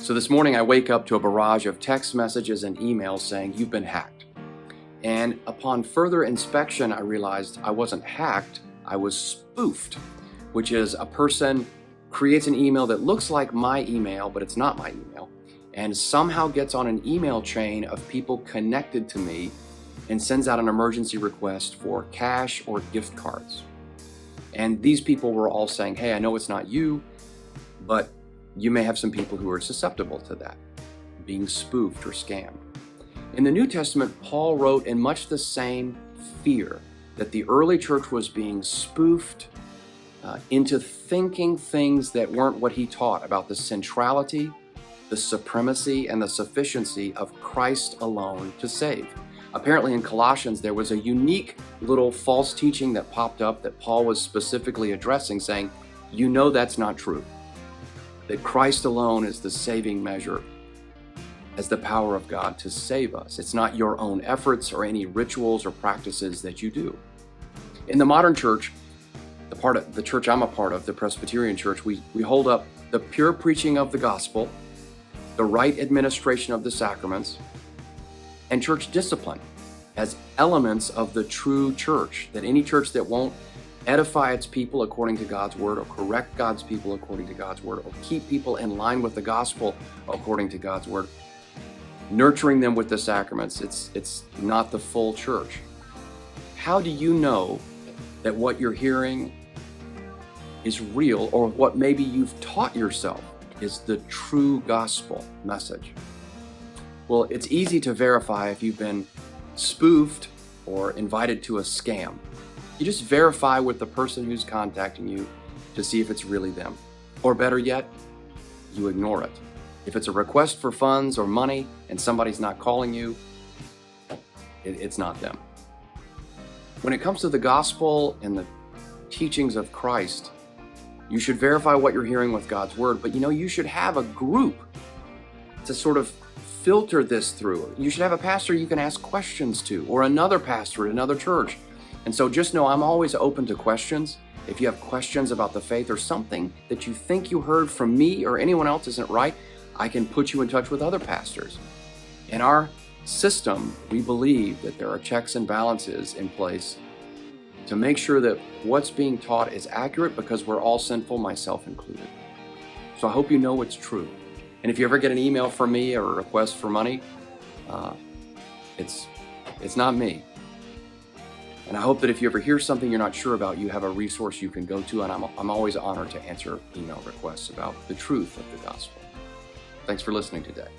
So this morning I wake up to a barrage of text messages and emails saying you've been hacked. And upon further inspection, I realized I wasn't hacked, I was spoofed, which is a person creates an email that looks like my email, but it's not my email, and somehow gets on an email chain of people connected to me and sends out an emergency request for cash or gift cards. And these people were all saying, hey, I know it's not you, but you may have some people who are susceptible to that, being spoofed or scammed. In the New Testament, Paul wrote in much the same fear that the early church was being spoofed into thinking things that weren't what he taught about the centrality, the supremacy, and the sufficiency of Christ alone to save. Apparently in Colossians, there was a unique little false teaching that popped up that Paul was specifically addressing, saying, you know that's not true. That Christ alone is the saving measure as the power of God to save us. It's not your own efforts or any rituals or practices that you do. In the modern church, the church I'm a part of, the Presbyterian Church, we hold up the pure preaching of the gospel, the right administration of the sacraments, and church discipline as elements of the true church. That any church that won't edify its people according to God's word, or correct God's people according to God's word, or keep people in line with the gospel according to God's word, nurturing them with the sacraments, it's not the full church. How do you know that what you're hearing is real, or what maybe you've taught yourself is the true gospel message? Well, it's easy to verify if you've been spoofed or invited to a scam. You just verify with the person who's contacting you to see if it's really them. Or better yet, you ignore it. If it's a request for funds or money and somebody's not calling you, it's not them. When it comes to the gospel and the teachings of Christ, you should verify what you're hearing with God's word, but you should have a group to sort of filter this through. You should have a pastor you can ask questions to, or another pastor at another church. And so just know I'm always open to questions. If you have questions about the faith or something that you think you heard from me or anyone else isn't right, I can put you in touch with other pastors. In our system, we believe that there are checks and balances in place to make sure that what's being taught is accurate, because we're all sinful, myself included. So I hope you know it's true. And if you ever get an email from me or a request for money, it's not me. And I hope that if you ever hear something you're not sure about, you have a resource you can go to, and I'm always honored to answer email requests about the truth of the gospel. Thanks for listening today.